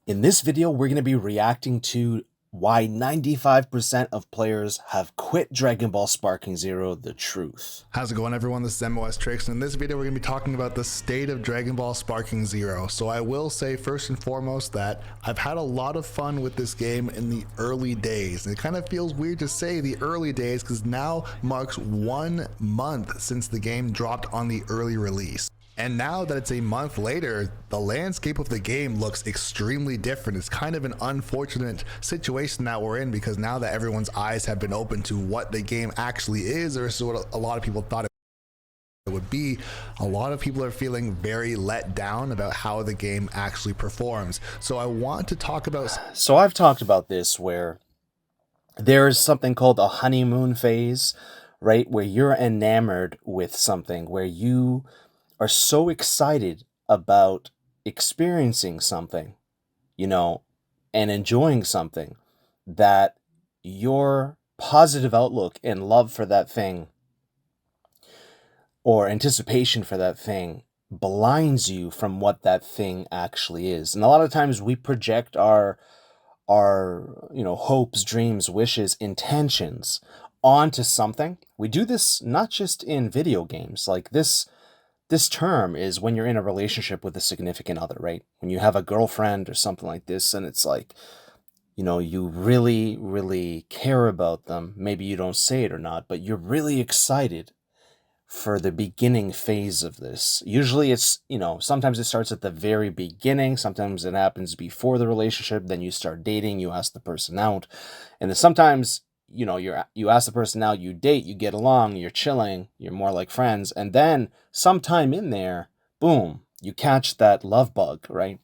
In this video, we're going to be reacting to why 95% of players have quit Dragon Ball Sparking Zero, the truth. How's it going, everyone? This is MoS Trixx, and in this video we're going to be talking about the state of Dragon Ball Sparking Zero. So I will say first and foremost that I've had a lot of fun with this game in the early days. And it kind of feels weird to say the early days because now marks 1 month since the game dropped on the early release. And now that it's a month later, the landscape of the game looks extremely different. It's kind of an unfortunate situation that we're in because now that everyone's eyes have been opened to what the game actually is, or so what a lot of people thought it would be, a lot of people are feeling very let down about how the game actually performs. So I want to talk about... So I've talked about this where there's something called a honeymoon phase, right? Where you're enamored with something, where you are so excited about experiencing something, and enjoying something that your positive outlook and love for that thing or anticipation for that thing blinds you from what that thing actually is. And a lot of times we project our hopes, dreams, wishes, intentions onto something. We do this not just in video games. Like this term is when you're in a relationship with a significant other, right? When you have a girlfriend or something like this, and it's like, you really, really care about them. Maybe you don't say it or not, but you're really excited for the beginning phase of this. Usually it's, sometimes it starts at the very beginning. Sometimes it happens before the relationship. Then you start dating, you ask the person out. And then sometimes you ask the person out, you date, you get along, you're chilling, you're more like friends, and then sometime in there, boom, you catch that love bug, right?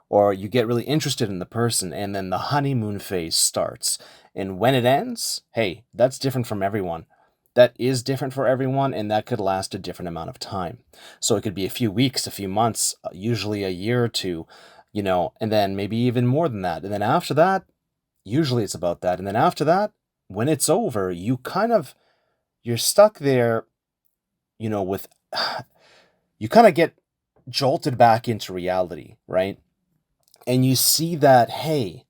Or you get really interested in the person, and then the honeymoon phase starts. And when it ends, hey, that's different from everyone. That is different for everyone, and that could last a different amount of time. So it could be a few weeks, a few months, usually a year or two, and then maybe even more than that. And then after that, usually it's about that. And then after that, when it's over, you're stuck there, with, you kind of get jolted back into reality, right? And you see that, hey,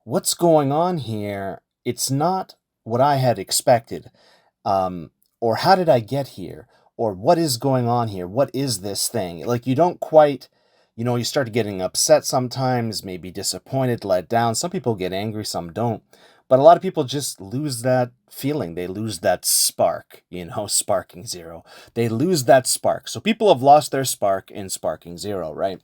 what's going on here? It's not what I had expected. Or how did I get here? Or what is going on here? What is this thing? Like, you don't quite, you start getting upset sometimes, maybe disappointed, let down. Some people get angry, some don't. But a lot of people just lose that feeling. They lose that spark, Sparking Zero. They lose that spark. So people have lost their spark in Sparking Zero, right?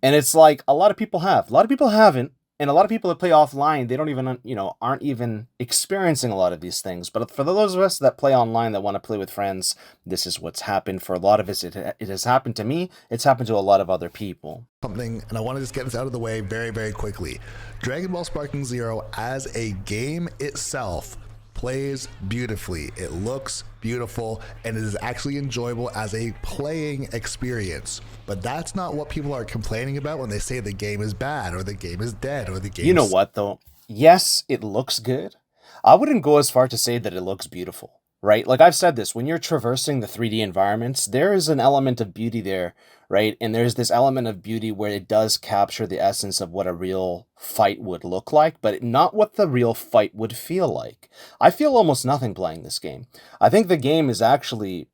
And it's like a lot of people have. A lot of people haven't. And a lot of people that play offline, they don't even, aren't even experiencing a lot of these things. But for those of us that play online, that want to play with friends, this is what's happened. For a lot of us, it has happened to me. It's happened to a lot of other people. Something, and I want to just get this out of the way very, very quickly. Dragon Ball Sparking Zero as a game itself plays beautifully. It looks beautiful, and it is actually enjoyable as a playing experience. But that's not what people are complaining about when they say the game is bad or the game is dead or the game. You know what, though? Yes, it looks good. I wouldn't go as far to say that it looks beautiful, right? Like I've said this, when you're traversing the 3D environments, there is an element of beauty there, right? And there's this element of beauty where it does capture the essence of what a real fight would look like, but not what the real fight would feel like. I feel almost nothing playing this game. I think the game is actually,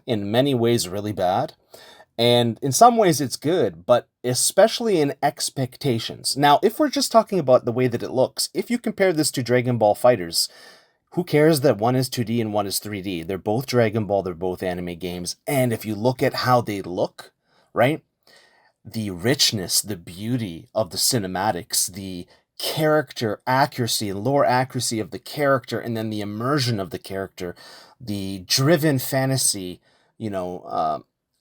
in many ways, really bad. And in some ways it's good, but especially in expectations. Now, if we're just talking about the way that it looks, if you compare this to Dragon Ball FighterZ, who cares that one is 2D and one is 3D? They're both Dragon Ball, they're both anime games. And if you look at how they look, right? The richness, the beauty of the cinematics, the character accuracy and lore accuracy of the character, and then the immersion of the character, the driven fantasy,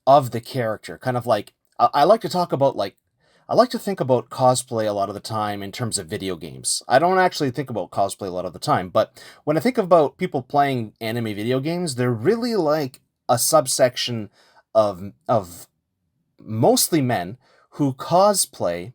of the character. Kind of like, I like to talk about, I like to think about cosplay a lot of the time in terms of video games. I don't actually think about cosplay a lot of the time, but when I think about people playing anime video games, they're really like a subsection of mostly men who cosplay,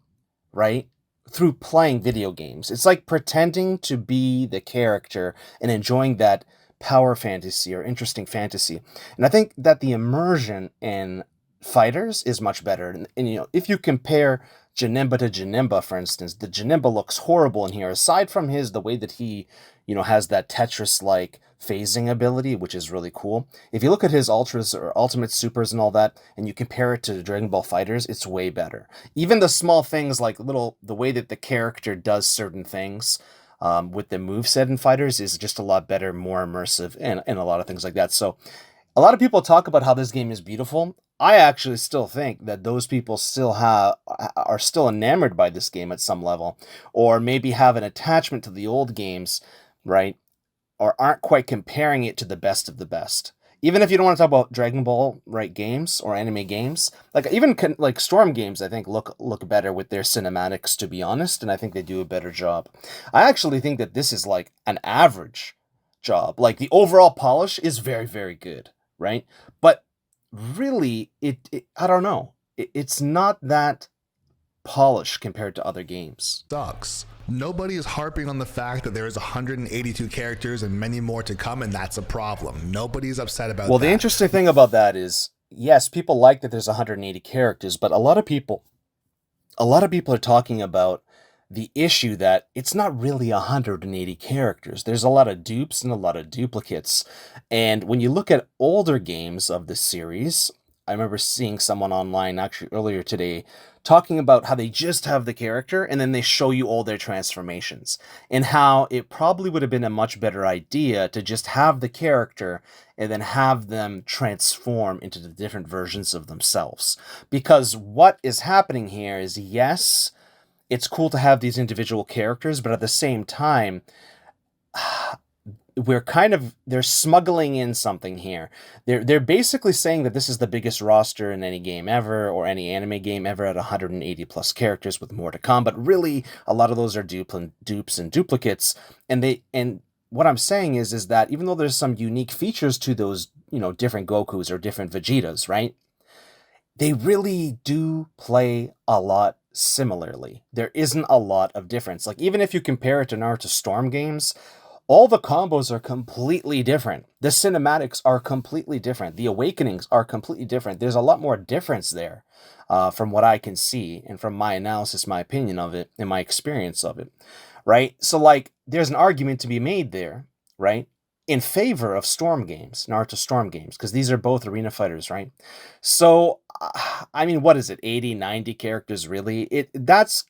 right, through playing video games. It's like pretending to be the character and enjoying that power fantasy or interesting fantasy. And I think that the immersion in FighterZ is much better. And if you compare Janemba to Janemba, for instance. The Janemba looks horrible in here. Aside from the way that he, has that Tetris-like phasing ability, which is really cool. If you look at his ultras or ultimate supers and all that, and you compare it to Dragon Ball FighterZ, it's way better. Even the small things like the way that the character does certain things with the moveset in FighterZ is just a lot better, more immersive, and a lot of things like that. So a lot of people talk about how this game is beautiful. I actually still think that those people are still enamored by this game at some level, or maybe have an attachment to the old games, right? Or aren't quite comparing it to the best of the best. Even if you don't want to talk about Dragon Ball right games or anime games, like even like Storm games, I think look better with their cinematics, to be honest, and I think they do a better job. I actually think that this is like an average job. Like the overall polish is very, very good, right? But really, I don't know. It's not that polished compared to other games. Sucks. Nobody is harping on the fact that there is 182 characters and many more to come, and that's a problem. Nobody's upset about that. Well, the interesting thing about that is, yes, people like that there's 180 characters, but a lot of people are talking about the issue that it's not really 180 characters. There's a lot of dupes and a lot of duplicates. And when you look at older games of the series, I remember seeing someone online actually earlier today talking about how they just have the character and then they show you all their transformations, and how it probably would have been a much better idea to just have the character and then have them transform into the different versions of themselves. Because what is happening here is, yes, it's cool to have these individual characters, but at the same time, they're smuggling in something here. They're basically saying that this is the biggest roster in any game ever, or any anime game ever, at 180 plus characters with more to come. But really, a lot of those are dupes and duplicates. And what I'm saying is that even though there's some unique features to those, different Gokus or different Vegetas, right? They really do play a lot similarly. There isn't a lot of difference. Like, even if you compare it to Naruto Storm games, all the combos are completely different. The cinematics are completely different. The awakenings are completely different. There's a lot more difference there from what I can see and from my analysis, my opinion of it, and my experience of it, right? So, like, there's an argument to be made there, right, in favor of Storm games, Naruto Storm games, because these are both arena fighters, right? So, I mean, what is it, 80, 90 characters, really? That's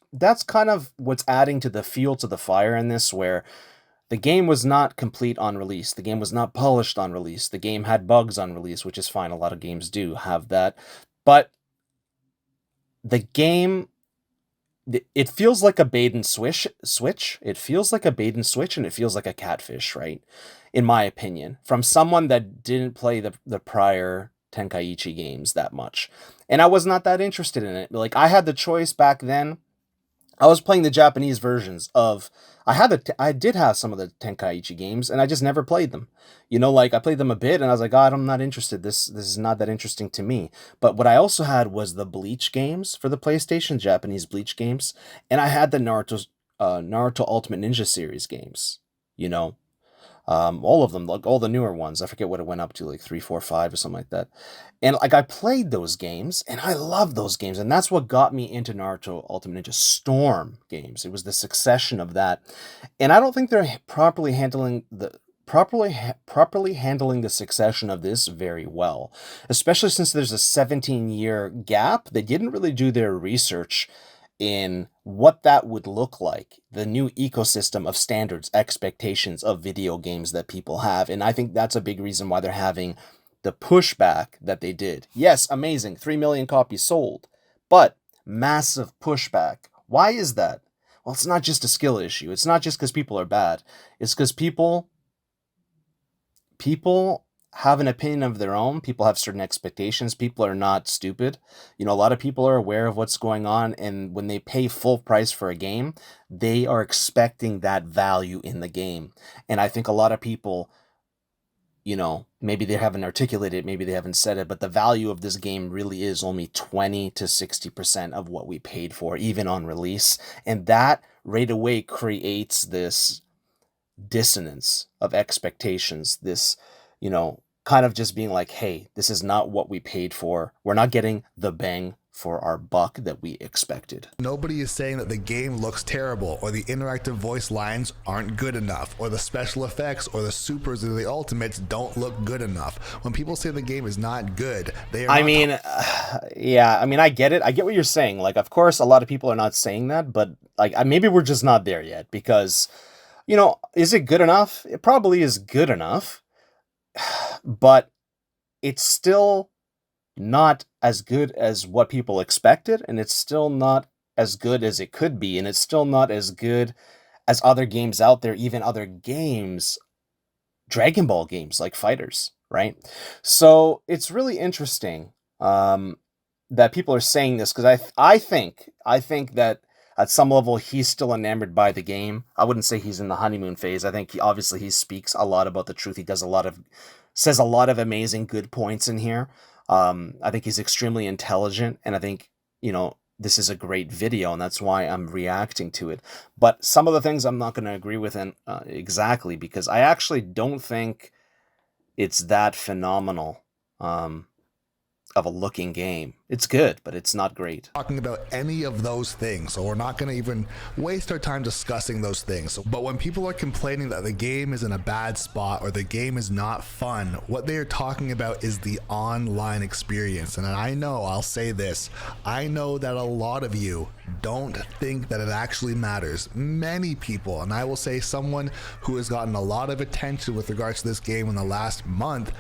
kind of what's adding to the fuel to the fire in this, where the game was not complete on release. The game was not polished on release. The game had bugs on release, which is fine. A lot of games do have that. But the game, it feels like a bait and switch. It feels like a bait and switch, and it feels like a catfish, right? In my opinion, from someone that didn't play the prior Tenkaichi games that much. And I was not that interested in it. Like, I had the choice back then. I was playing the Japanese versions of... I did have some of the Tenkaichi games, and I just never played them. Like, I played them a bit, and I was like, God, I'm not interested. This is not that interesting to me. But what I also had was the Bleach games for the PlayStation, Japanese Bleach games, and I had the Naruto Ultimate Ninja series games. All of them, like all the newer ones. I forget what it went up to, like 3, 4, 5 or something like that. And like, I played those games and I loved those games, and that's what got me into Naruto Ultimate Ninja Storm games. It was the succession of that. And I don't think they're properly handling the succession of this very well, especially since there's a 17-year gap. They didn't really do their research in what that would look like, the new ecosystem of standards, expectations of video games that people have. And I think that's a big reason why they're having the pushback that they did. Yes, amazing, 3 million copies sold, but massive pushback. Why is that? Well, it's not just a skill issue. It's not just because people are bad. It's because people have an opinion of their own. People have certain expectations. People are not stupid. A lot of people are aware of what's going on, and when they pay full price for a game, they are expecting that value in the game. And I think a lot of people, maybe they haven't articulated it, maybe they haven't said it, but the value of this game really is only 20 to 60% of what we paid for, even on release. And that right away creates this dissonance of expectations, this, kind of just being like, hey, this is not what we paid for. We're not getting the bang for our buck that we expected. Nobody is saying that the game looks terrible, or the interactive voice lines aren't good enough, or the special effects or the supers or the ultimates don't look good enough. When people say the game is not good, they are yeah, I mean, I get it. I get what you're saying. Like, of course, a lot of people are not saying that, but like, maybe we're just not there yet because, you know, is it good enough? It probably is good enough, but it's still not as good as what people expected, and it's still not as good as it could be, and it's still not as good as other games out there, even other games, Dragon Ball games like Fighters, right? So it's really interesting that people are saying this because I think that at some level he's still enamored by the game. I wouldn't say he's in the honeymoon phase. I think he speaks a lot about the truth. He says a lot of amazing good points in here. I think he's extremely intelligent, and I think, you know, this is a great video, and that's why I'm reacting to it. But some of the things I'm not going to agree with exactly, because I actually don't think it's that phenomenal of a looking game. It's good, but it's not great. Talking about any of those things, so we're not going to even waste our time discussing those things. But when people are complaining that the game is in a bad spot or the game is not fun, what they are talking about is the online experience. And I know, I'll say this, I know that a lot of you don't think that it actually matters. Many people, and I will say someone who has gotten a lot of attention with regards to this game in the last month,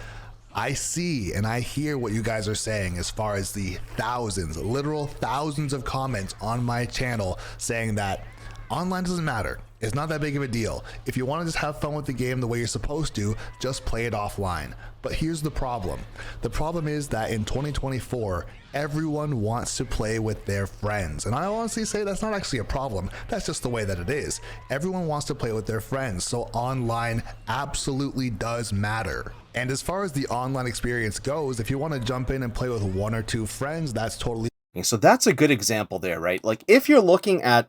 I see and I hear what you guys are saying as far as the thousands, literal thousands of comments on my channel saying that online doesn't matter. It's not that big of a deal. If you want to just have fun with the game the way you're supposed to, just play it offline. But here's the problem. The problem is that in 2024, everyone wants to play with their friends. And I honestly say that's not actually a problem. That's just the way that it is. Everyone wants to play with their friends. So online absolutely does matter. And as far as the online experience goes, if you want to jump in and play with one or two friends, that's totally. So that's a good example there, right? Like if you're looking at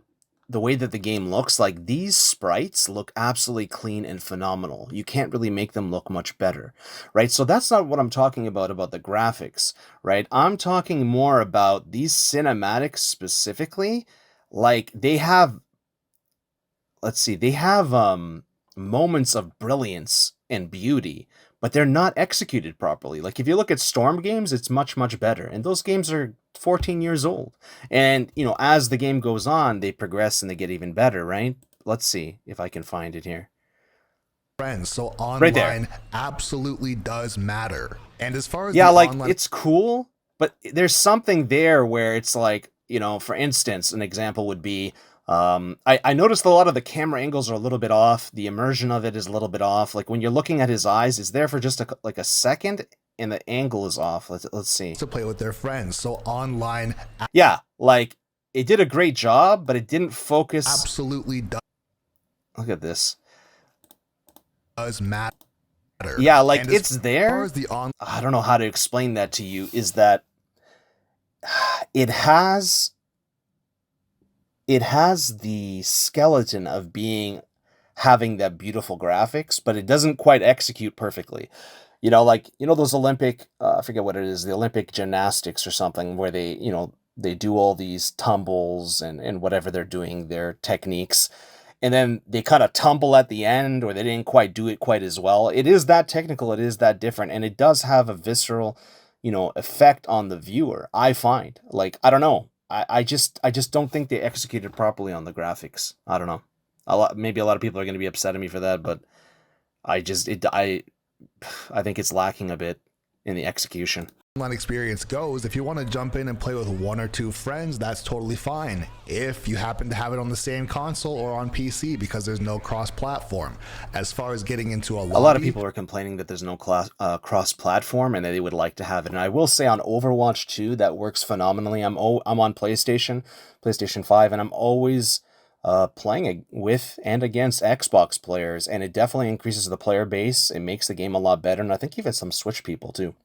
the way that the game looks, like these sprites look absolutely clean and phenomenal. You can't really make them look much better, right? So that's not what I'm talking about the graphics, right? I'm talking more about these cinematics specifically. Like they have, let's see, they have moments of brilliance and beauty, but they're not executed properly. Like if you look at Storm games, it's much, much better. And those games are 14 years old. And, you know, as the game goes on, they progress and they get even better, right? Let's see if I can find it here. Friends, so online right absolutely does matter. And as far as it's cool, but there's something there where it's like, you know, for instance, an example would be I noticed a lot of the camera angles are a little bit off. The immersion of it is a little bit off. Like when you're looking at his eyes, it's there for just a second, and the angle is off. Let's see. To play with their friends, so online. Yeah, like it did a great job, but it didn't focus. Absolutely does. Look at this. Does matter. Yeah, like it's there. The I don't know how to explain that to you. Is that it has the skeleton of having that beautiful graphics, but it doesn't quite execute perfectly. You know, like, you know, those Olympic, I forget what it is, the Olympic gymnastics or something, where they, you know, they do all these tumbles and whatever they're doing, their techniques, and then they kind of tumble at the end, or they didn't quite do it quite as well. It is that technical, it is that different, and it does have a visceral, you know, effect on the viewer, I find. Like, I don't know. I just don't think they executed properly on the graphics. I don't know. Maybe a lot of people are going to be upset at me for that, but I think it's lacking a bit in the execution. Online experience goes, if you want to jump in and play with one or two friends, that's totally fine. If you happen to have it on the same console or on PC, because there's no cross-platform. As far as getting into a lot of people are complaining that there's no cross-platform and that they would like to have it. And I will say on Overwatch 2, that works phenomenally. I'm on PlayStation 5, and I'm always playing with and against Xbox players, and it definitely increases the player base. It makes the game a lot better, and I think even some Switch people too.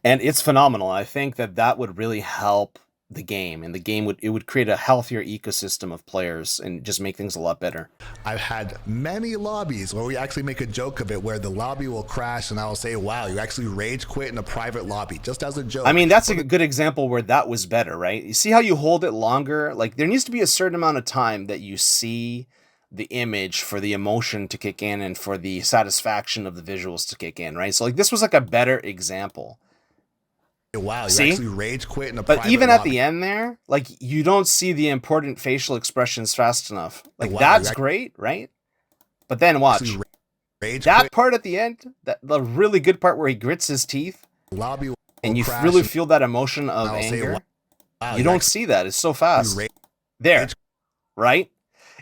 And it's phenomenal. I think that would really help the game, and the game would create a healthier ecosystem of players and just make things a lot better. I've had many lobbies where we actually make a joke of it, where the lobby will crash and I will say, wow, you actually rage quit in a private lobby, just as a joke. I mean, that's a good example where that was better, right? You see how you hold it longer? Like, there needs to be a certain amount of time that you see the image for the emotion to kick in and for the satisfaction of the visuals to kick in, right? So, like, this was like a better example. Wow, you See? actually rage quit in a private But even lobby. at the end there, like, you don't see the important facial expressions fast enough. Like, Wow, that's great, right? But then watch. Rage That quit. part at the end, the really good part where he grits his teeth, Lobby will and you crash really and feel that emotion of I'll say, anger. wow, You don't see that. It's so fast. rage There, right?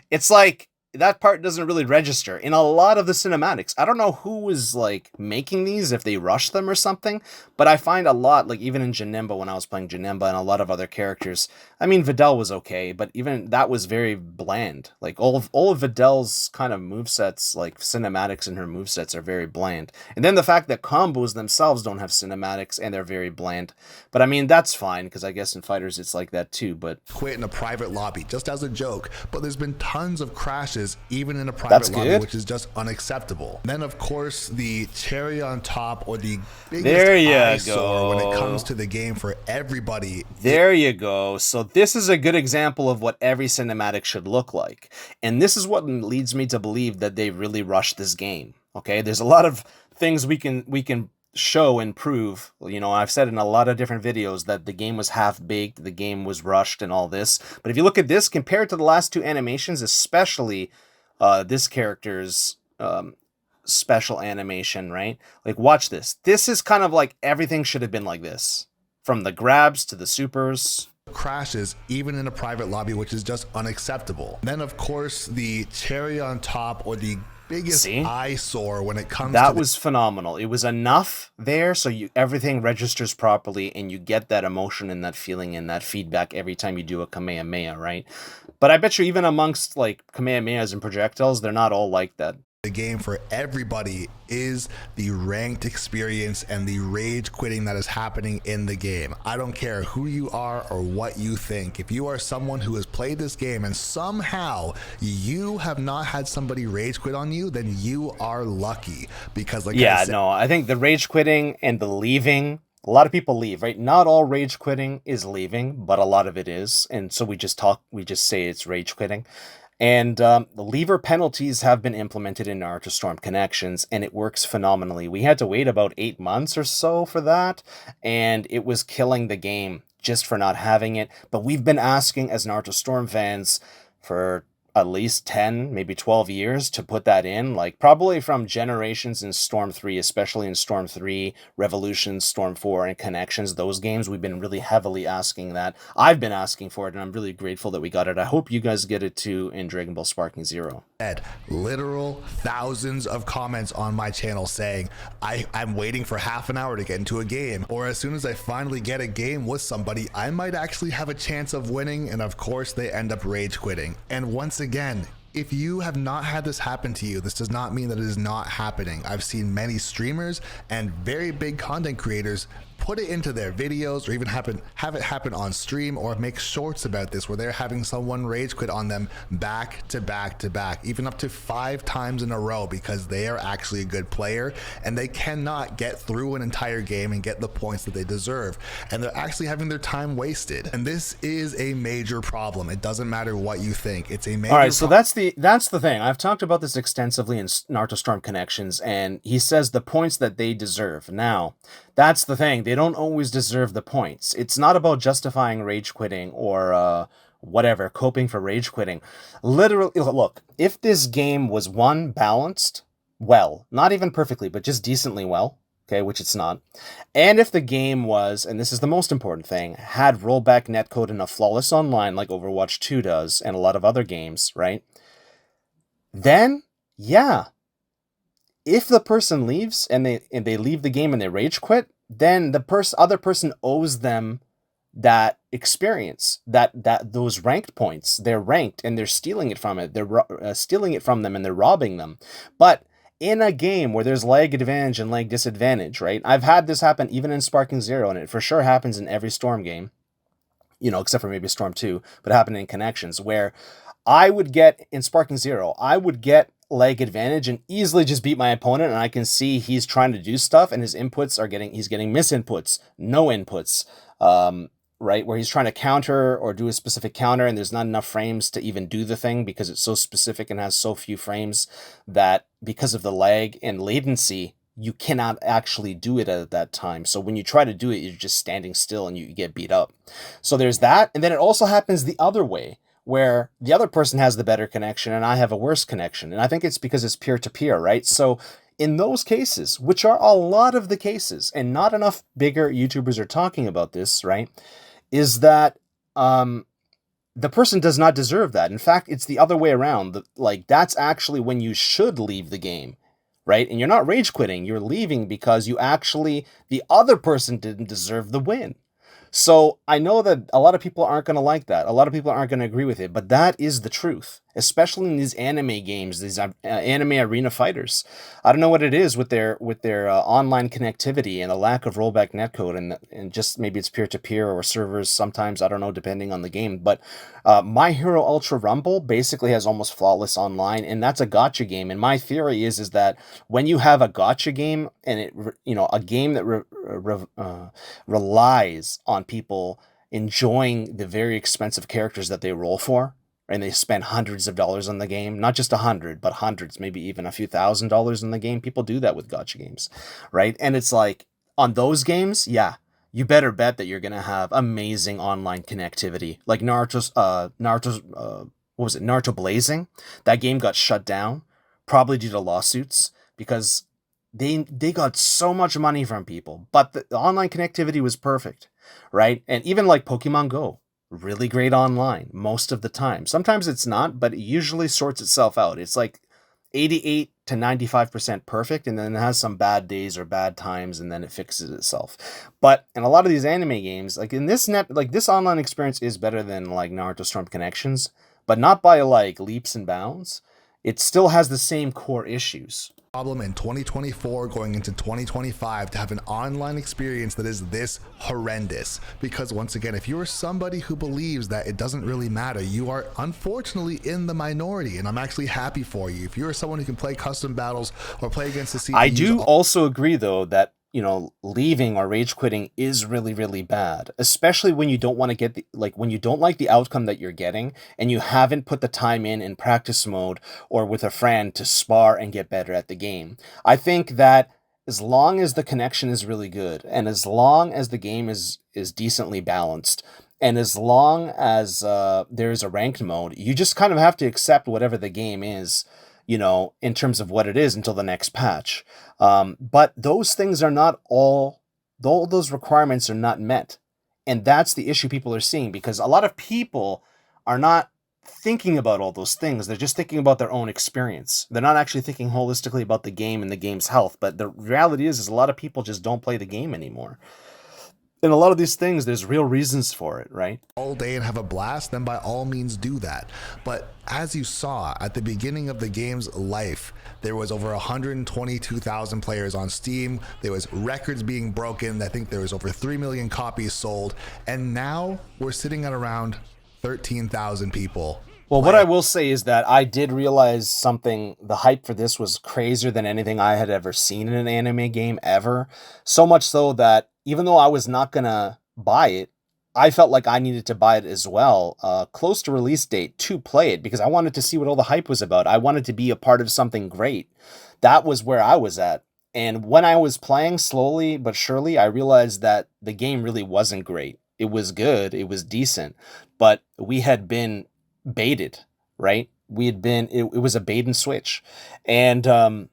It's like that part doesn't really register in a lot of the cinematics. I don't know who was like making these, if they rushed them or something, but I find a lot, like even in Janemba, when I was playing Janemba and a lot of other characters, I mean, Videl was okay, but even that was very bland. Like all of Videl's kind of movesets, like cinematics in her movesets are very bland. And then the fact that combos themselves don't have cinematics and they're very bland. But I mean, that's fine, because I guess in fighters it's like that too, but quit in a private lobby, just as a joke. But there's been tons of crashes even in a private lobby, which is just unacceptable. Then of course the cherry on top, or the biggest eyesore when it comes to the game for everybody. There you go. So this is a good example of what every cinematic should look like. And this is what leads me to believe that they really rushed this game. Okay, there's a lot of things we can show and prove. You know, I've said in a lot of different videos that the game was half-baked, the game was rushed and all this. But if you look at this, compared to the last two animations, especially this character's special animation, right? Like, watch this. This is kind of like everything should have been like this. From the grabs to the supers. Crashes even in a private lobby, which is just unacceptable. Then of course the cherry on top, or the biggest eyesore when it comes that to was phenomenal. It was enough there so everything registers properly and you get that emotion and that feeling and that feedback every time you do a Kamehameha, right? But I bet you even amongst like Kamehamehas and projectiles, they're not all like that. The game for everybody is the ranked experience and the rage quitting that is happening in the game. I don't care who you are or what you think. If you are someone who has played this game and somehow you have not had somebody rage quit on you, then you are lucky, because like I think the rage quitting and the leaving, a lot of people leave, right? Not all rage quitting is leaving, but a lot of it is. And so we just say it's rage quitting. And the lever penalties have been implemented in Naruto Storm Connections, and it works phenomenally. We had to wait about 8 months or so for that, and it was killing the game just for not having it. But we've been asking as Naruto Storm fans for at least 10, maybe 12 years to put that in, like probably from Generations in Storm 3, especially in Storm 3, Revolution, Storm 4, and Connections. Those games, we've been really heavily asking that. I've been asking for it, and I'm really grateful that we got it. I hope you guys get it too in Dragon Ball Sparking Zero. Literal thousands of comments on my channel saying, I'm waiting for half an hour to get into a game, or as soon as I finally get a game with somebody, I might actually have a chance of winning, and of course they end up rage quitting. And once again, if you have not had this happen to you, this does not mean that it is not happening. I've seen many streamers and very big content creators put it into their videos, or even have it happen on stream, or make shorts about this where they're having someone rage quit on them back to back to back, even up to 5 times in a row, because they are actually a good player and they cannot get through an entire game and get the points that they deserve, and they're actually having their time wasted. And this is a major problem. It doesn't matter what you think, it's a major All right, so that's the thing. I've talked about this extensively in Naruto Storm Connections, and he says the points that they deserve. Now, that's the thing. They don't always deserve the points. It's not about justifying rage quitting or whatever, coping for rage quitting. Literally, look, if this game was balanced well, not even perfectly, but just decently well, okay, which it's not, and if the game was, and this is the most important thing, had rollback netcode and a flawless online like Overwatch 2 does and a lot of other games, right? Then, yeah, if the person leaves and they leave the game and they rage quit, then the other person owes them that experience, that those ranked points. They're ranked and they're stealing it from it. They're stealing it from them and they're robbing them. But in a game where there's lag advantage and lag disadvantage, right? I've had this happen even in Sparking Zero, and it for sure happens in every Storm game. except for maybe Storm 2, but it happened in connections where I would get, in Sparking Zero, I would get leg advantage and easily just beat my opponent, and I can see he's trying to do stuff and his inputs are he's getting misinputs, no inputs, right? Where he's trying to counter or do a specific counter and there's not enough frames to even do the thing because it's so specific and has so few frames that because of the lag and latency, you cannot actually do it at that time. So when you try to do it, you're just standing still and you get beat up. So there's that. And then it also happens the other way, where the other person has the better connection and I have a worse connection. And I think it's because it's peer-to-peer, right? So in those cases, which are a lot of the cases, and not enough bigger YouTubers are talking about this, right, is that the person does not deserve that. In fact, it's the other way around. Like, that's actually when you should leave the game, right? And you're not rage quitting. You're leaving because the other person didn't deserve the win. So I know that a lot of people aren't going to like that. A lot of people aren't going to agree with it, but that is the truth, especially in these anime games, these anime arena fighters. I don't know what it is with their online connectivity and the lack of rollback netcode, and just maybe it's peer-to-peer or servers sometimes, I don't know, depending on the game. But My Hero Ultra Rumble basically has almost flawless online, and that's a gacha game. And my theory is that when you have a gacha game and a game that relies on people enjoying the very expensive characters that they roll for, and they spend hundreds of dollars on the game, not just 100, but hundreds, maybe even a few $1,000s in the game. People do that with gacha games, right? And it's like, on those games, yeah, you better bet that you're going to have amazing online connectivity. Like Naruto Blazing? That game got shut down, probably due to lawsuits, because they got so much money from people, but the online connectivity was perfect, right? And even like Pokemon Go, really great online most of the time. Sometimes it's not, but it usually sorts itself out. It's like 88 to 95% perfect, and then it has some bad days or bad times, and then it fixes itself. But in a lot of these anime games, like in this this online experience is better than like Naruto Storm Connections, but not by like leaps and bounds. It still has the same core issues. Problem in 2024 going into 2025 to have an online experience that is this horrendous, because once again, if you are somebody who believes that it doesn't really matter, you are unfortunately in the minority, and I'm actually happy for you. If you're someone who can play custom battles or play against the CPUs, I do also agree though that leaving or rage quitting is really, really bad, especially when you don't want to get when you don't like the outcome that you're getting and you haven't put the time in practice mode or with a friend to spar and get better at the game. I think that as long as the connection is really good, and as long as the game is decently balanced, and as long as there is a ranked mode, you just kind of have to accept whatever the game is, in terms of what it is until the next patch. But those things are not all those requirements are not met. And that's the issue people are seeing, because a lot of people are not thinking about all those things. They're just thinking about their own experience. They're not actually thinking holistically about the game and the game's health. But the reality is a lot of people just don't play the game anymore. And a lot of these things, there's real reasons for it, right? All day and have a blast, then by all means do that. But as you saw at the beginning of the game's life, there was over 122,000 players on Steam. There was records being broken. I think there was over 3 million copies sold. And now we're sitting at around 13,000 people. Well, what I will say is that I did realize something. The hype for this was crazier than anything I had ever seen in an anime game ever. So much so that even though I was not going to buy it, I felt like I needed to buy it as well, close to release date, to play it, because I wanted to see what all the hype was about. I wanted to be a part of something great. That was where I was at. And when I was playing slowly but surely, I realized that the game really wasn't great. It was good, it was decent, but we had been baited, right? It was a bait and switch. And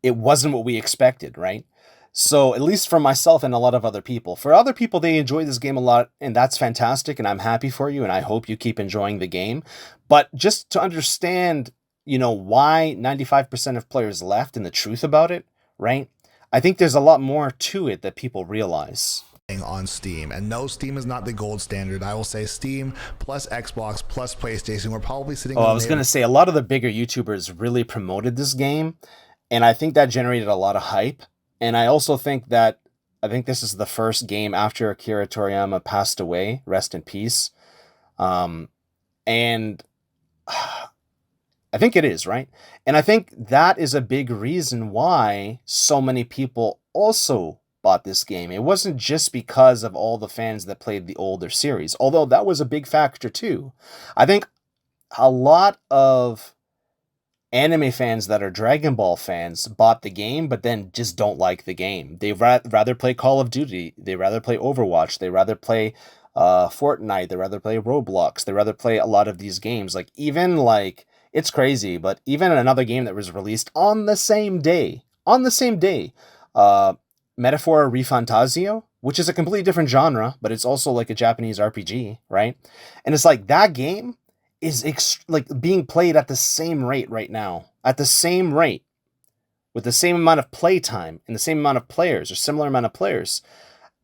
it wasn't what we expected, right? So at least for myself and a lot of other people. For other people, they enjoy this game a lot, and that's fantastic, and I'm happy for you, and I hope you keep enjoying the game. But just to understand, why 95% of players left and the truth about it, right? I think there's a lot more to it that people realize. On Steam, and no, Steam is not the gold standard. I will say Steam plus Xbox plus PlayStation, we're probably sitting I was going to say, a lot of the bigger YouTubers really promoted this game, and I think that generated a lot of hype. And I also think that I think this is the first game after Akira Toriyama passed away. Rest in peace. And I think it is, right? And I think that is a big reason why so many people also bought this game. It wasn't just because of all the fans that played the older series, although that was a big factor too. I think a lot of anime fans that are Dragon Ball fans bought the game, but then just don't like the game. They rather play Call of Duty. They rather play Overwatch. They rather play Fortnite. They rather play Roblox. They rather play a lot of these games. Like, even like, it's crazy, but even another game that was released on the same day, uh, Metaphor Refantasio, which is a completely different genre, but it's also like a Japanese RPG, right? And it's like, that game is like being played at the same rate right now, at the same rate, with the same amount of playtime and the same amount of players or similar amount of players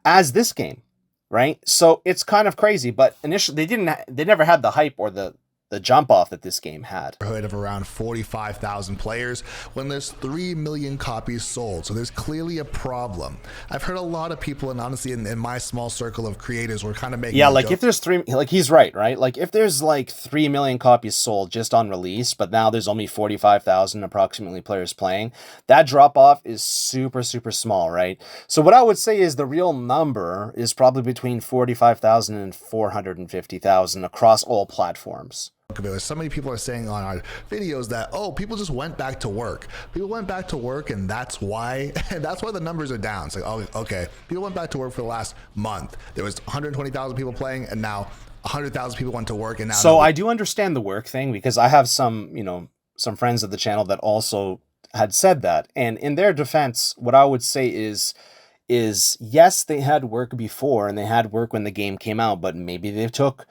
as this game, right? So it's kind of crazy, but initially they never had the hype or the jump off that this game had. Of around 45,000 players when there's 3 million copies sold. So there's clearly a problem. I've heard a lot of people, and honestly in my small circle of creators, were kind of making like if there's he's right? Like if there's like 3 million copies sold just on release, but now there's only 45,000 approximately players playing, that drop off is super, super small, right? So what I would say is the real number is probably between 45,000 and 450,000 across all platforms. So many people are saying on our videos that, oh, people just went back to work. People went back to work, and that's why the numbers are down. It's like, oh, okay, people went back to work for the last month. There was 120,000 people playing, and now 100,000 people went to work. And now, so I do understand the work thing, because I have some friends of the channel that also had said that, and in their defense, what I would say is yes, they had work before, and they had work when the game came out, but maybe they took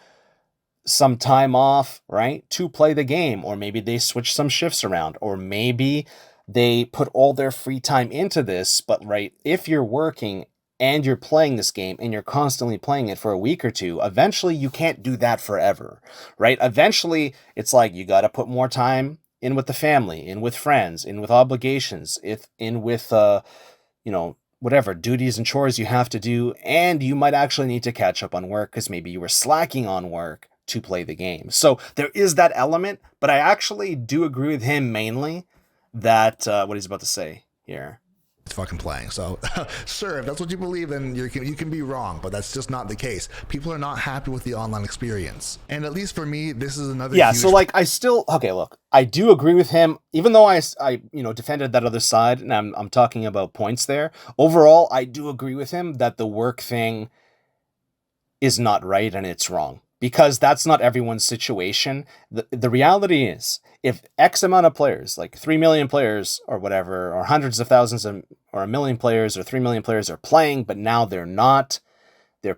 some time off, right, to play the game, or maybe they switched some shifts around, or maybe they put all their free time into this. But right, if you're working and you're playing this game and you're constantly playing it for a week or two, eventually you can't do that forever, right? Eventually it's like you got to put more time in with the family, in with friends, in with obligations, in with whatever duties and chores you have to do, and you might actually need to catch up on work because maybe you were slacking on work to play the game. So there is that element, but I actually do agree with him mainly that what he's about to say here. It's fucking playing. So sure, if that's what you believe, then you can be wrong, but that's just not the case. People are not happy with the online experience. And at least for me, this is another huge... So like I do agree with him, even though I defended that other side, and I'm talking about points there. Overall, I do agree with him that the work thing is not right and it's wrong, because that's not everyone's situation. The reality is, if X amount of players, like 3 million players or whatever, or hundreds of thousands or 1 million players or 3 million players are playing, but now they're not, a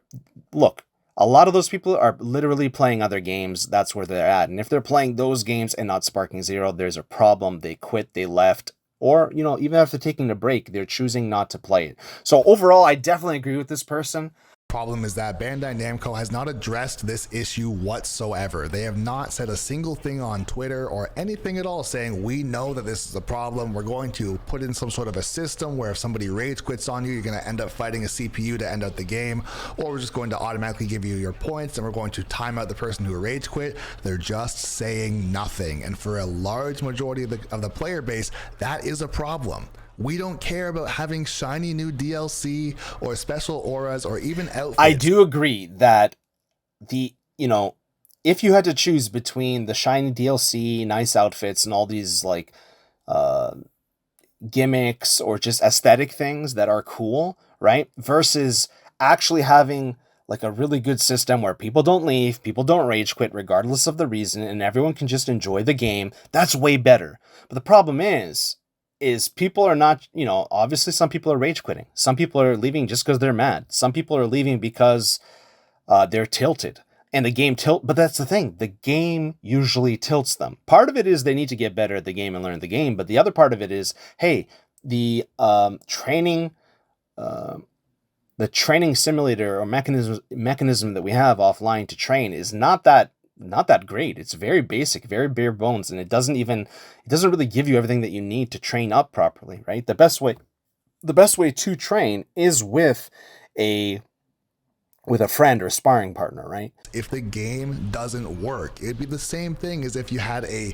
lot of those people are literally playing other games. That's where they're at. And if they're playing those games and not Sparking Zero, there's a problem. They quit, they left, or, even after taking a break, they're choosing not to play it. So overall, I definitely agree with this person. Problem is that Bandai Namco has not addressed this issue whatsoever. They have not said a single thing on Twitter or anything at all saying, we know that this is a problem. We're going to put in some sort of a system where if somebody rage quits on you, you're going to end up fighting a CPU to end out the game, or we're just going to automatically give you your points and we're going to time out the person who rage quit. They're just saying nothing. And for a large majority of the player base, that is a problem. We don't care about having shiny new DLC or special auras or even outfits. I do agree that if you had to choose between the shiny DLC, nice outfits, and all these like gimmicks or just aesthetic things that are cool, right? Versus actually having like a really good system where people don't leave, people don't rage quit regardless of the reason, and everyone can just enjoy the game, that's way better. But the problem is people are not, obviously some people are rage quitting. Some people are leaving just because they're mad. Some people are leaving because they're tilted. And the game but that's the thing. The game usually tilts them. Part of it is they need to get better at the game and learn the game. But the other part of it is, hey, the training simulator or mechanism that we have offline to train is not that great. It's very basic, very bare bones, and it doesn't really give you everything that you need to train up properly, right? The best way the best way to train is with a friend or sparring partner, right? If the game doesn't work, it'd be the same thing as if you had a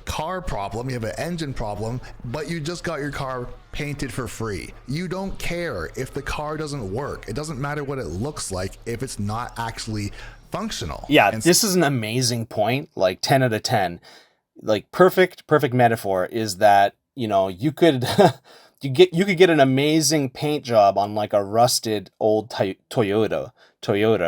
car problem, you have an engine problem, but you just got your car painted for free. You don't care if the car doesn't work. It doesn't matter what it looks like if it's not actually functional. Yeah, this is an amazing point, like 10 out of 10. Like perfect metaphor is that, you could you could get an amazing paint job on like a rusted old Toyota,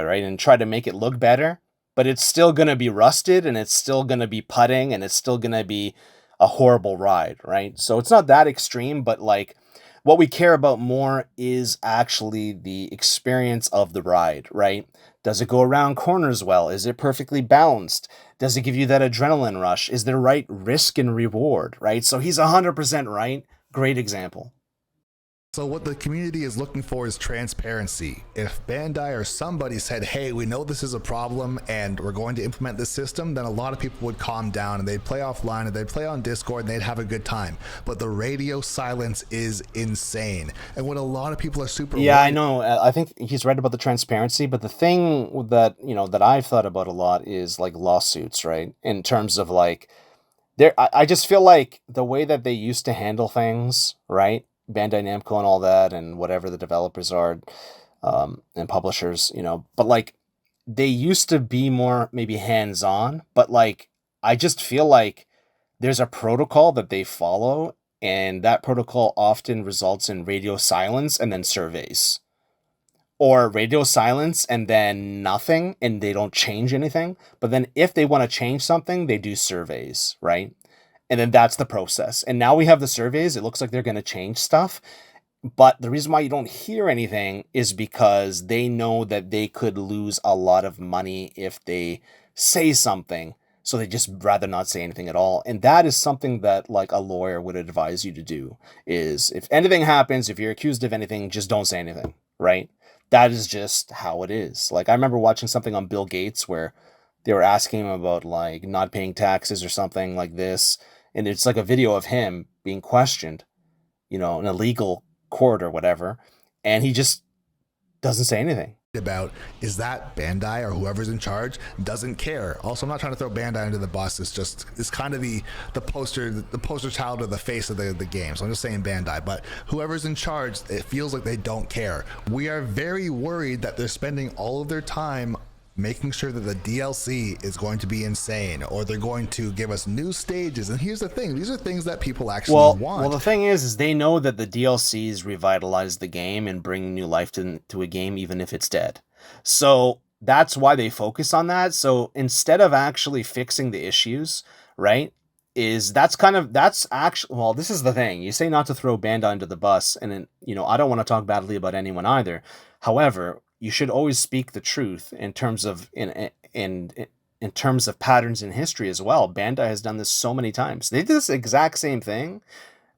right? And try to make it look better, but it's still going to be rusted and it's still going to be putting and it's still going to be a horrible ride, right? So it's not that extreme, but like what we care about more is actually the experience of the ride, right? Does it go around corners well? Is it perfectly balanced? Does it give you that adrenaline rush? Is there right risk and reward, right? So he's 100% right. Great example. So what the community is looking for is transparency. If Bandai or somebody said, hey, we know this is a problem and we're going to implement this system, then a lot of people would calm down and they'd play offline and they'd play on Discord and they'd have a good time. But the radio silence is insane. And what a lot of people are super Yeah, I know. I think he's right about the transparency, but the thing that, that I've thought about a lot is like lawsuits, right? In terms of like, I just feel like the way that they used to handle things, right? Bandai Namco and all that, and whatever the developers are, and publishers, but like they used to be more maybe hands-on, but like I just feel like there's a protocol that they follow, and that protocol often results in radio silence and then surveys, or radio silence and then nothing, and they don't change anything. But then if they want to change something, they do surveys, right? And then that's the process. And now we have the surveys. It looks like they're going to change stuff. But the reason why you don't hear anything is because they know that they could lose a lot of money if they say something. So they just rather not say anything at all. And that is something that like a lawyer would advise you to do, is if anything happens, if you're accused of anything, just don't say anything, right? That is just how it is. Like I remember watching something on Bill Gates where they were asking him about like not paying taxes or something like this. And it's like a video of him being questioned, in a legal court or whatever. And he just doesn't say anything. About is that Bandai or whoever's in charge doesn't care. Also, I'm not trying to throw Bandai under the bus. It's kind of the poster child or the face of the game. So I'm just saying Bandai, but whoever's in charge, it feels like they don't care. We are very worried that they're spending all of their time making sure that the DLC is going to be insane, or they're going to give us new stages. And here's the thing, these are things that people actually want. Well, the thing is they know that the DLCs revitalize the game and bring new life to a game, even if it's dead. So that's why they focus on that. So instead of actually fixing the issues, right, that's actually, well, this is the thing. You say not to throw Bandai under the bus, and then, I don't want to talk badly about anyone either. However, you should always speak the truth in terms of in terms of patterns in history as well. Bandai has done this so many times. They did this exact same thing.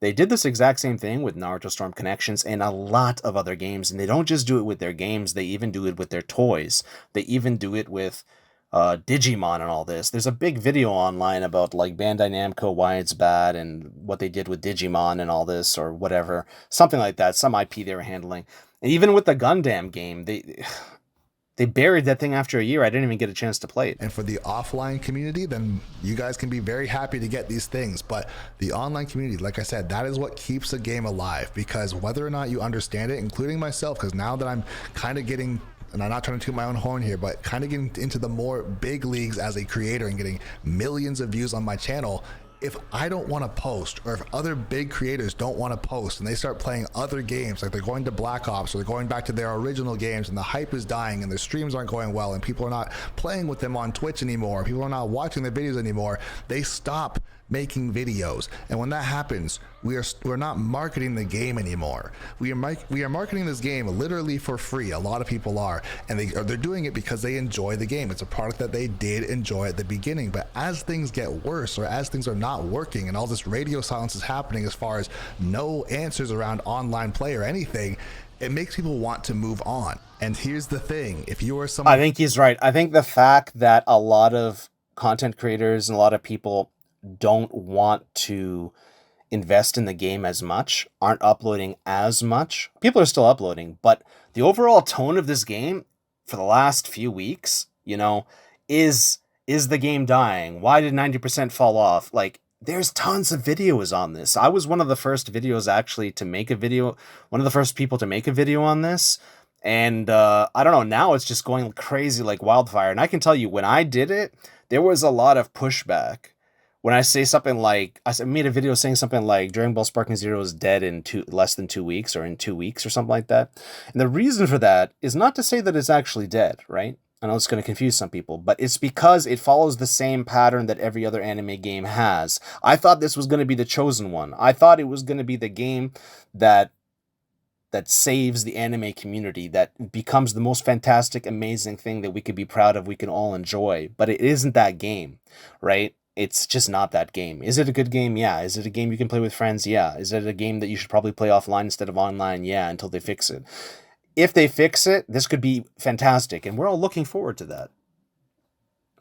They did this exact same thing with Naruto Storm Connections and a lot of other games. And they don't just do it with their games. They even do it with their toys. They even do it with Digimon and all this. There's a big video online about like Bandai Namco, why it's bad, and what they did with Digimon and all this, or whatever. Something like that. Some IP they were handling. And even with the Gundam game, they buried that thing after a year. I didn't even get a chance to play it. And for the offline community, then you guys can be very happy to get these things. But the online community, like I said, that is what keeps a game alive. Because whether or not you understand it, including myself, because now that I'm kind of getting, and I'm not trying to toot my own horn here, but kind of getting into the more big leagues as a creator and getting millions of views on my channel, if I don't want to post, or if other big creators don't want to post and they start playing other games, like they're going to Black Ops or they're going back to their original games, and the hype is dying and their streams aren't going well and people are not playing with them on Twitch anymore, people are not watching their videos anymore, they stop making videos. And when that happens, we're not marketing the game anymore. We are marketing this game literally for free. A lot of people are, and they're doing it because they enjoy the game. It's a product that they did enjoy at the beginning. But as things get worse, or as things are not working and all this radio silence is happening as far as no answers around online play or anything, it makes people want to move on. And here's the thing, if you are someone, I think he's right. I think the fact that a lot of content creators and a lot of people don't want to invest in the game as much, aren't uploading as much. People are still uploading, but the overall tone of this game for the last few weeks, is the game dying? Why did 90% fall off? Like, there's tons of videos on this. I was one of the first videos actually to make a video, one of the first people to make a video on this. And I don't know, now it's just going crazy like wildfire. And I can tell you, when I did it, there was a lot of pushback. When I say something like, made a video saying something like Dragon Ball Sparking Zero is dead in less than 2 weeks, or in 2 weeks or something like that. And the reason for that is not to say that it's actually dead, right? I know it's going to confuse some people, but it's because it follows the same pattern that every other anime game has. I thought this was going to be the chosen one. I thought it was going to be the game that saves the anime community, that becomes the most fantastic, amazing thing that we could be proud of, we can all enjoy. But it isn't that game, right? It's just not that game. Is it a good game? Yeah. Is it a game you can play with friends? Yeah. Is it a game that you should probably play offline instead of online? Yeah, until they fix it. If they fix it, this could be fantastic, and we're all looking forward to that.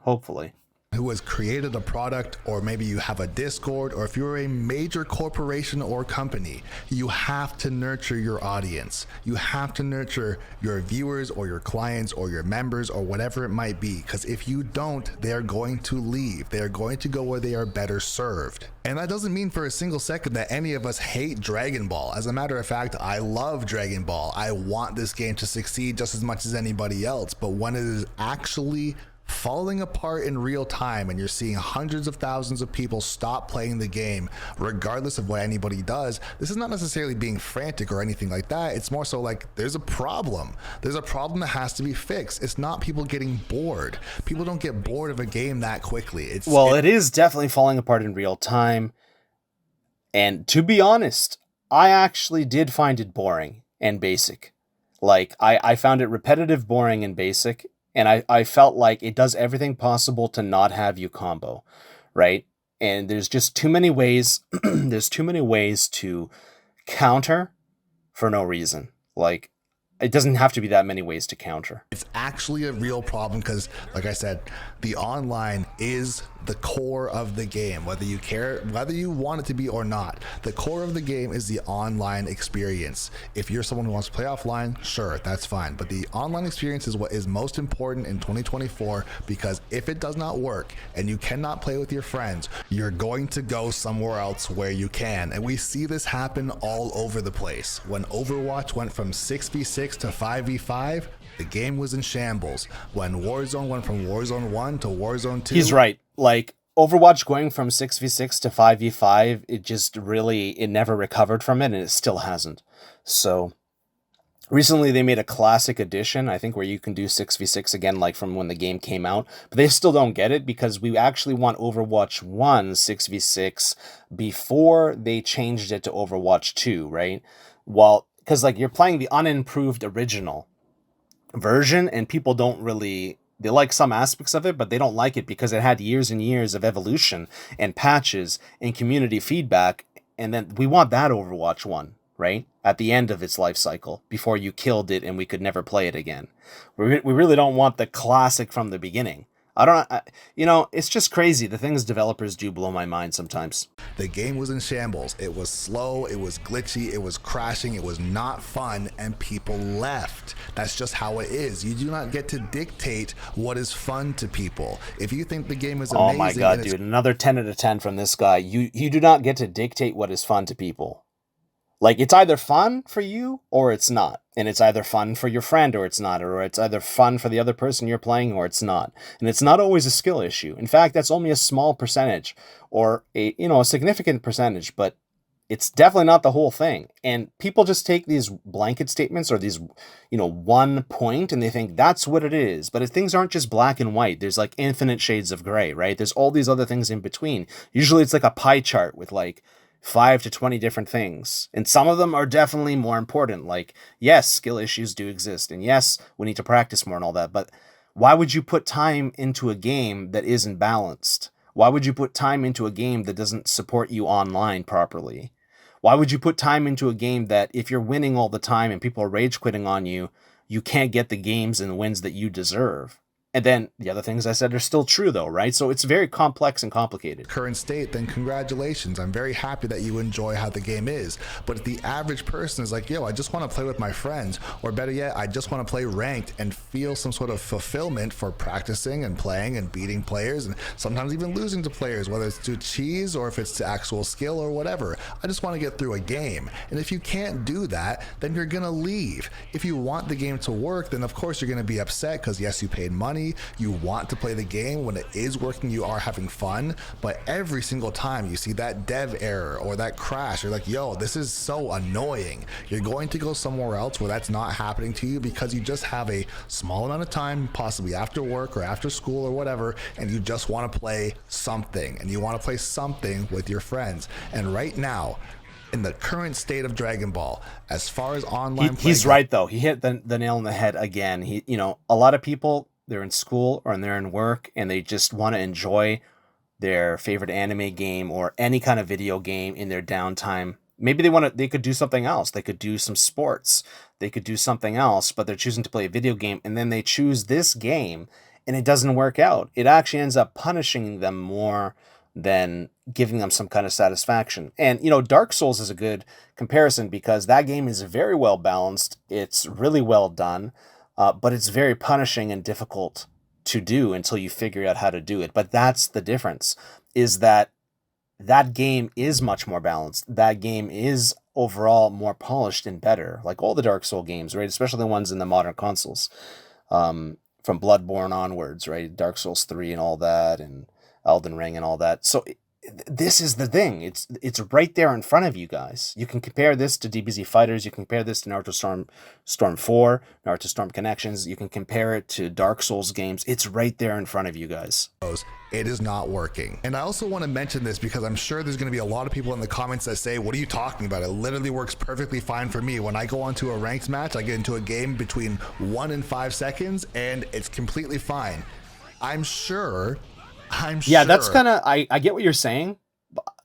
Hopefully. Who has created a product, or maybe you have a Discord, or if you're a major corporation or company, you have to nurture your audience. You have to nurture your viewers or your clients or your members or whatever it might be, because if you don't, they're going to leave. They're going to go where they are better served. And that doesn't mean for a single second that any of us hate Dragon Ball. As a matter of fact, I love Dragon Ball. I want this game to succeed just as much as anybody else, but when it is actually falling apart in real time and you're seeing hundreds of thousands of people stop playing the game regardless of what anybody does, this is not necessarily being frantic or anything like that. It's more so like there's a problem that has to be fixed. It's not people getting bored. People don't get bored of a game that quickly. It is definitely falling apart in real time, and to be honest, I actually did find it boring and basic. Like, I found it repetitive, boring, and basic. And I felt like it does everything possible to not have you combo, right? And there's just too many ways. There's too many ways to counter for no reason. Like, it doesn't have to be that many ways to counter. It's actually a real problem because, like I said, the online is the core of the game, whether you care, whether you want it to be or not. The core of the game is the online experience. If you're someone who wants to play offline, sure, that's fine. But the online experience is what is most important in 2024, because if it does not work and you cannot play with your friends, you're going to go somewhere else where you can. And we see this happen all over the place. When Overwatch went from 6v6 to 5v5, the game was in shambles. When Warzone went from Warzone 1 to Warzone 2... He's right. Like, Overwatch going from 6v6 to 5v5, it never recovered from it, and it still hasn't. So, recently they made a classic edition, I think, where you can do 6v6 again, like from when the game came out. But they still don't get it, because we actually want Overwatch 1 6v6 before they changed it to Overwatch 2, right? Because, like, you're playing the unimproved original version, and people don't really... They like some aspects of it, but they don't like it because it had years and years of evolution and patches and community feedback. And then we want that Overwatch 1, right? At the end of its life cycle, before you killed it and we could never play it again. We really don't want the classic from the beginning. It's just crazy. The things developers do blow my mind sometimes. The game was in shambles. It was slow, it was glitchy, it was crashing, it was not fun, and people left. That's just how it is. You do not get to dictate what is fun to people. If you think the game is amazing... Oh my god, dude, another 10 out of 10 from this guy. You do not get to dictate what is fun to people. Like, it's either fun for you or it's not. And it's either fun for your friend or it's not. Or it's either fun for the other person you're playing or it's not. And it's not always a skill issue. In fact, that's only a small percentage, or a significant percentage, but it's definitely not the whole thing. And people just take these blanket statements or these, one point, and they think that's what it is. But if things aren't just black and white, there's like infinite shades of gray, right? There's all these other things in between. Usually it's like a pie chart with like 5 to 20 different things. And some of them are definitely more important. Like, yes, skill issues do exist. And yes, we need to practice more and all that. But why would you put time into a game that isn't balanced? Why would you put time into a game that doesn't support you online properly? Why would you put time into a game that if you're winning all the time and people are rage quitting on you, you can't get the games and the wins that you deserve? And then the other things I said are still true though, right? So it's very complex and complicated. Current state, then congratulations. I'm very happy that you enjoy how the game is. But if the average person is like, yo, I just want to play with my friends, or better yet, I just want to play ranked and feel some sort of fulfillment for practicing and playing and beating players, and sometimes even losing to players, whether it's to cheese or if it's to actual skill or whatever. I just want to get through a game. And if you can't do that, then you're gonna leave. If you want the game to work, then of course you're gonna be upset because yes, you paid money, you want to play the game. When it is working, you are having fun, but every single time you see that dev error or that crash, you're like, yo, this is so annoying. You're going to go somewhere else where that's not happening to you because you just have a small amount of time, possibly after work or after school or whatever, and you just want to play something, and you want to play something with your friends. And right now, in the current state of Dragon Ball, as far as online play, he's right though. He hit the nail on the head again. A lot of people, they're in school or they're in work and they just want to enjoy their favorite anime game or any kind of video game in their downtime. Maybe they could do something else. They could do some sports. They could do something else, but they're choosing to play a video game, and then they choose this game and it doesn't work out. It actually ends up punishing them more than giving them some kind of satisfaction. And, Dark Souls is a good comparison because that game is very well balanced. It's really well done. But it's very punishing and difficult to do until you figure out how to do it. But that's the difference, is that game is much more balanced. That game is overall more polished and better, like all the Dark Souls games, right? Especially the ones in the modern consoles, from Bloodborne onwards, right? Dark Souls 3 and all that, and Elden Ring and all that. So this is the thing. It's right there in front of you guys. You can compare this to DBZ Fighters. You can compare this to Naruto Storm 4, Naruto Storm Connections. You can compare it to Dark Souls games. It's right there in front of you guys. It is not working. And I also want to mention this because I'm sure there's going to be a lot of people in the comments that say, what are you talking about? It literally works perfectly fine for me. When I go onto a ranked match, I get into a game between 1 and 5 seconds and it's completely fine. I'm sure. Yeah, that's kind of, I get what you're saying.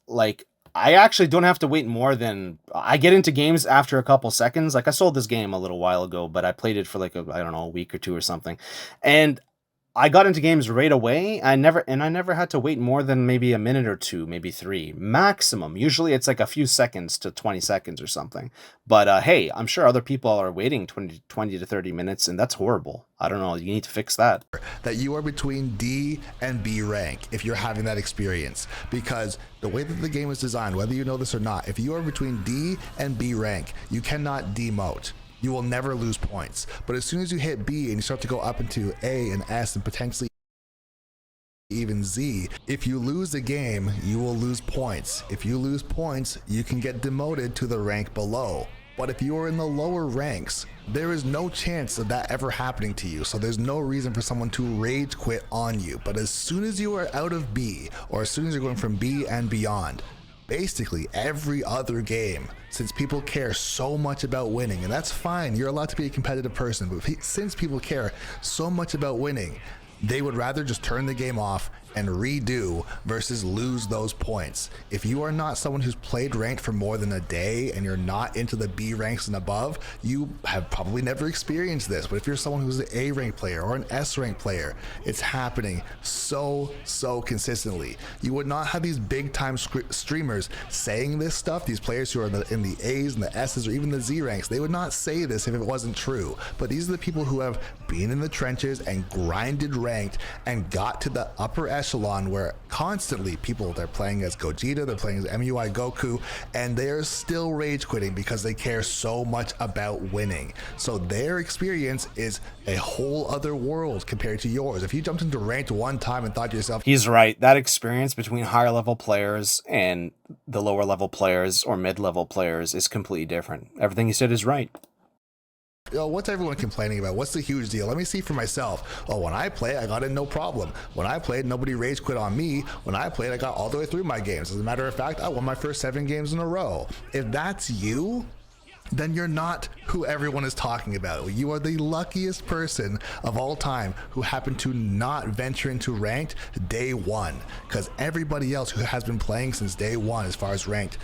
Like, I actually don't have to wait more than, I get into games after a couple seconds. Like, I sold this game a little while ago, but I played it for like a week or two or something. And I got into games right away. I never had to wait more than maybe a minute or two, maybe 3 maximum. Usually it's like a few seconds to 20 seconds or something. But hey, I'm sure other people are waiting 20 to 30 minutes, and that's horrible. I don't know. You need to fix that. That you are between D and B rank if you're having that experience, because the way that the game is designed, whether you know this or not, if you are between D and B rank, you cannot demote. You will never lose points. But as soon as you hit B and you start to go up into A and S and potentially even Z, if you lose the game, you will lose points. If you lose points, you can get demoted to the rank below. But if you are in the lower ranks, there is no chance of that ever happening to you. So there's no reason for someone to rage quit on you. But as soon as you are out of B, or as soon as you're going from B and beyond, basically every other game, since people care so much about winning, and that's fine, you're allowed to be a competitive person, but since people care so much about winning, they would rather just turn the game off and redo versus lose those points. If you are not someone who's played ranked for more than a day and you're not into the B ranks and above, you have probably never experienced this. But if you're someone who's an A rank player or an S rank player, it's happening so consistently. You would not have these big time streamers saying this stuff. These players who are in the A's and the S's or even the Z ranks, they would not say this if it wasn't true. But these are the people who have been in the trenches and grinded ranked and got to the upper echelon where constantly they're playing as Gogeta, they're playing as MUI Goku, and they're still rage quitting because they care so much about winning. So their experience is a whole other world compared to yours. If you jumped into ranked one time and thought to yourself, he's right, that experience between higher level players and the lower level players or mid level players is completely different. Everything he said is right. Yo, what's everyone complaining about? What's the huge deal? Let me see for myself. Oh, when I play, I got in no problem. When I played, nobody rage quit on me. When I played, I got all the way through my games. As a matter of fact, I won my first 7 games in a row. If that's you, then you're not who everyone is talking about. You are the luckiest person of all time who happened to not venture into ranked day one, because everybody else who has been playing since day one, as far as ranked,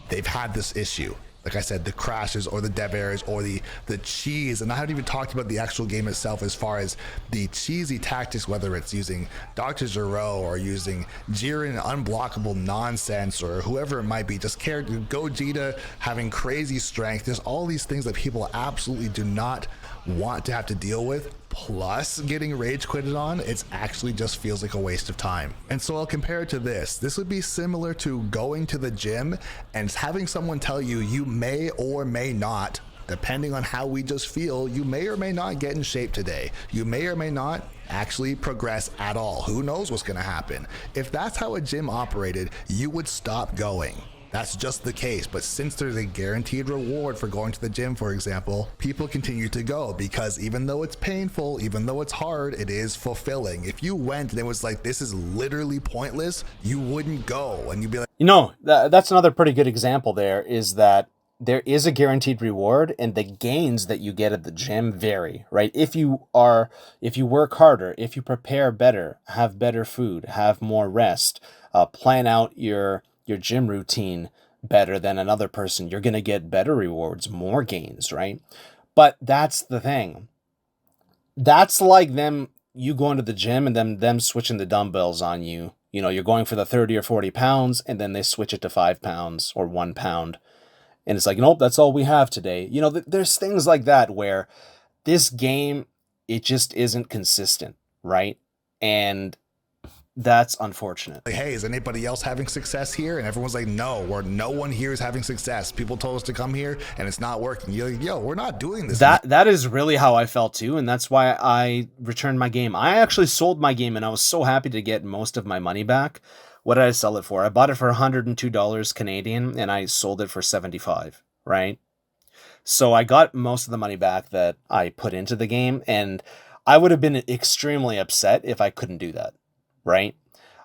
they've had this issue. like I said, the crashes or the dev errors or the cheese. And I haven't even talked about the actual game itself as far as the cheesy tactics, whether it's using Dr. Zero or using Jiren unblockable nonsense or whoever it might be, just Gogeta having crazy strength. There's all these things that people absolutely do not want to have to deal with, plus getting rage quitted on. It actually just feels like a waste of time. And so I'll compare it to this would be similar to going to the gym and having someone tell you you may or may not, depending on how we just feel, you may or may not get in shape today, you may or may not actually progress at all. Who knows what's going to happen? If that's how a gym operated, you would stop going. That's just the case. But since there's a guaranteed reward for going to the gym, for example, people continue to go because even though it's painful, even though it's hard, it is fulfilling. If you went and it was like, this is literally pointless, you wouldn't go, and you'd be like, that's another pretty good example there, is that there is a guaranteed reward and the gains that you get at the gym vary, right? If you work harder, if you prepare better, have better food, have more rest, plan out your gym routine better than another person, you're going to get better rewards, more gains, right? But that's the thing. That's like you going to the gym and them switching the dumbbells on you. You're going for the 30 or 40 pounds and then they switch it to 5 pounds or 1 pound. And it's like, nope, that's all we have today. There's things like that where this game, it just isn't consistent, right? And that's unfortunate. Like, hey, is anybody else having success here? And everyone's like, no, no one here is having success. People told us to come here and it's not working. You're like, yo, we're not doing this. That is really how I felt too. And that's why I returned my game. I actually sold my game and I was so happy to get most of my money back. What did I sell it for? I bought it for $102 Canadian and I sold it for $75, right? So I got most of the money back that I put into the game, and I would have been extremely upset if I couldn't do that, right?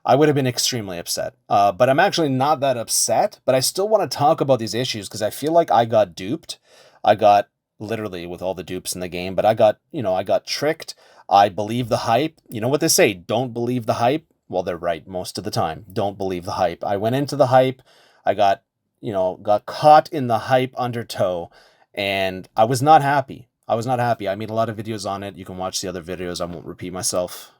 I would have been extremely upset. But I'm actually not that upset, but I still want to talk about these issues because I feel like I got duped. I got literally with all the dupes in the game, but I got tricked. I believe the hype. You know what they say, don't believe the hype. Well, they're right most of the time. Don't believe the hype. I went into the hype. I got caught in the hype undertow, and I was not happy. I made a lot of videos on it. You can watch the other videos. I won't repeat myself.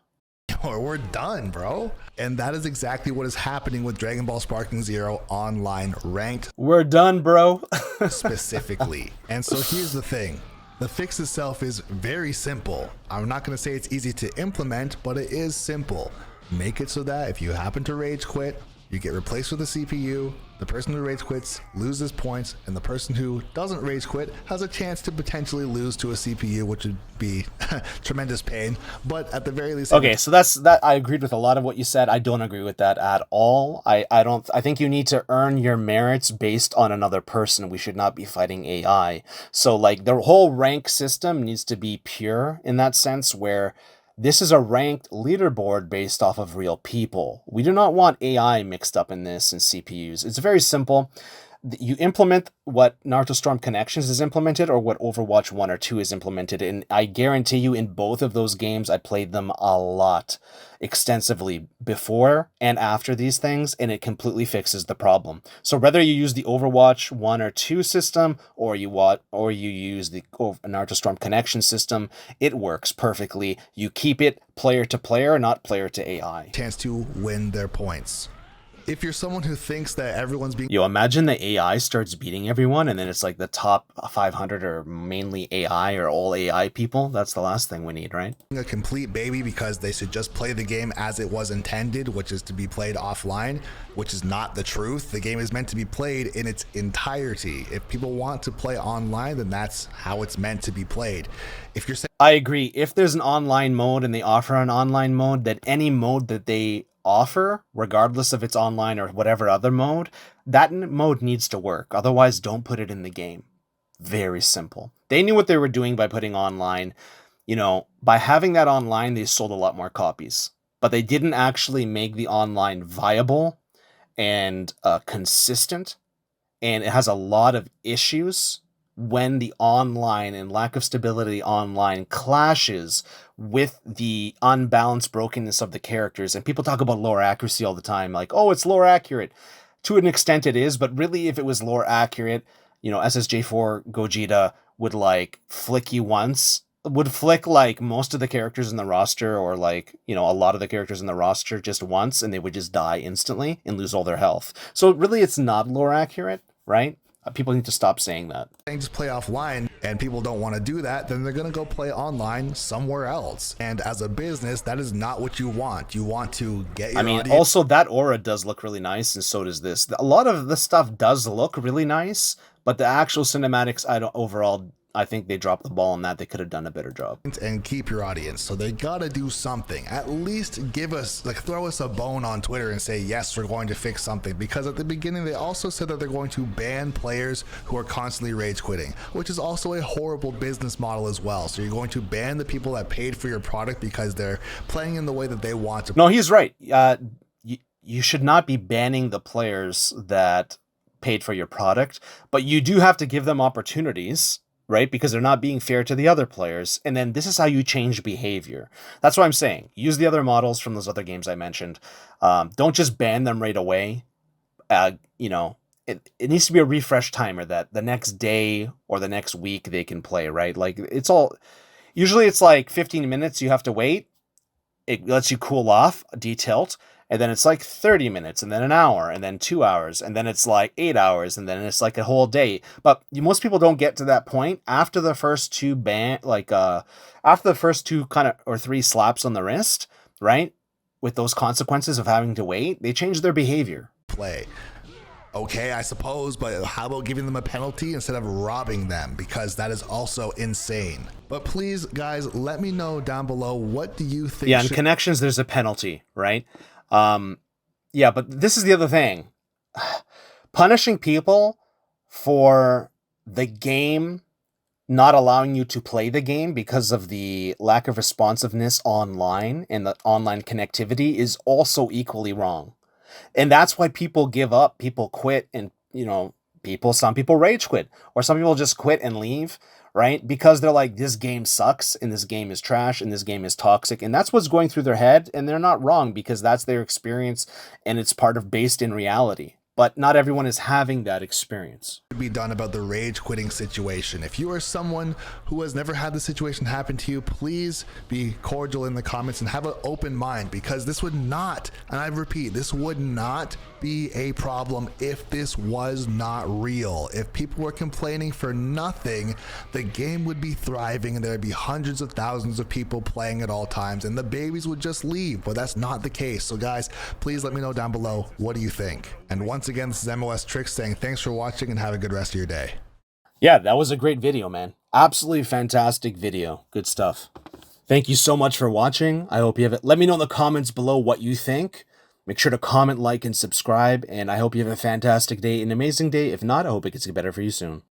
Or we're done, bro. And that is exactly what is happening with Dragon Ball Sparking Zero Online Ranked. We're done, bro. Specifically. And so here's the thing. The fix itself is very simple. I'm not going to say it's easy to implement, but it is simple. Make it so that if you happen to rage quit, you get replaced with a CPU, the person who rage quits loses points, and the person who doesn't rage quit has a chance to potentially lose to a CPU, which would be tremendous pain, but at the very least... Okay, so that I agreed with a lot of what you said. I don't agree with that at all. I think you need to earn your merits based on another person. We should not be fighting AI. So like the whole rank system needs to be pure in that sense, where this is a ranked leaderboard based off of real people. We do not want AI mixed up in this and CPUs. It's very simple. You implement what Naruto Storm Connections is implemented or what Overwatch 1 or 2 is implemented. And I guarantee you in both of those games, I played them a lot extensively before and after these things, and it completely fixes the problem. So whether you use the Overwatch 1 or 2 system or you use the Naruto Storm Connection system, it works perfectly. You keep it player to player, not player to AI. Chance to win their points. If you're someone who thinks that everyone's being... Imagine the AI starts beating everyone and then it's like the top 500 are mainly AI or all AI people. That's the last thing we need, right? A complete baby because they should just play the game as it was intended, which is to be played offline, which is not the truth. The game is meant to be played in its entirety. If people want to play online, then that's how it's meant to be played. If you're saying... I agree. If there's an online mode and they offer an online mode, then any mode that they offer, regardless if it's online or whatever other mode, that mode needs to work. Otherwise, don't put it in the game. Very simple. They knew what they were doing by putting online. By having that online, they sold a lot more copies. But they didn't actually make the online viable and consistent. And it has a lot of issues when the online and lack of stability online clashes with the unbalanced brokenness of the characters. And people talk about lore accuracy all the time, like, oh, it's lore accurate. To an extent it is, but really if it was lore accurate, SSJ4 Gogeta would like flick you once, would flick like most of the characters in the roster, or like, a lot of the characters in the roster just once, and they would just die instantly and lose all their health. So really, it's not lore accurate, right? People need to stop saying that. Just play offline, and people don't want to do that, then they're going to go play online somewhere else. And as a business, that is not what you want. You want to get your audience. Also that aura does look really nice, and so does this. A lot of the stuff does look really nice, but the actual cinematics, I think they dropped the ball on that. They could have done a better job. And keep your audience. So they got to do something. At least give us, throw us a bone on Twitter and say, yes, we're going to fix something. Because at the beginning, they also said that they're going to ban players who are constantly rage quitting, which is also a horrible business model as well. So you're going to ban the people that paid for your product because they're playing in the way that they want to. No, he's right. You should not be banning the players that paid for your product, but you do have to give them opportunities, right? Because they're not being fair to the other players. And then this is how you change behavior. That's what I'm saying. Use the other models from those other games I mentioned. Don't just ban them right away. It needs to be a refresh timer that the next day or the next week they can play, right? Like usually it's like 15 minutes you have to wait. It lets you cool off, detilt. And then it's like 30 minutes, and then an hour, and then 2 hours, and then it's like 8 hours, and then it's like a whole day. But most people don't get to that point after the first two after the first two or three slaps on the wrist, right? With those consequences of having to wait, they change their behavior. Play. Okay, I suppose, but how about giving them a penalty instead of robbing them? Because that is also insane. But please, guys, let me know down below, what do you think? Yeah, in connections, there's a penalty, right? But this is the other thing. Punishing people for the game not allowing you to play the game because of the lack of responsiveness online and the online connectivity is also equally wrong. And that's why people give up, people quit, and some people rage quit, or some people just quit and leave, right? Because they're like, this game sucks, and this game is trash, and this game is toxic, and that's what's going through their head, and they're not wrong, because that's their experience, and it's based in reality. But not everyone is having that experience. Be done about the rage quitting situation. If you are someone who has never had the situation happen to you, please be cordial in the comments and have an open mind, because this would not, and I repeat, this would not be a problem if this was not real. If people were complaining for nothing, the game would be thriving and there would be hundreds of thousands of people playing at all times, and the babies would just leave. But that's not the case. So guys, please let me know down below, what do you think? And once again, this is MoS Trixx saying thanks for watching and have a good rest of your day. Yeah, that was a great video, man. Absolutely fantastic video. Good stuff. Thank you so much for watching. I hope you have it. Let me know in the comments below what you think. Make sure to comment, like, and subscribe. And I hope you have a fantastic day, an amazing day. If not, I hope it gets better for you soon.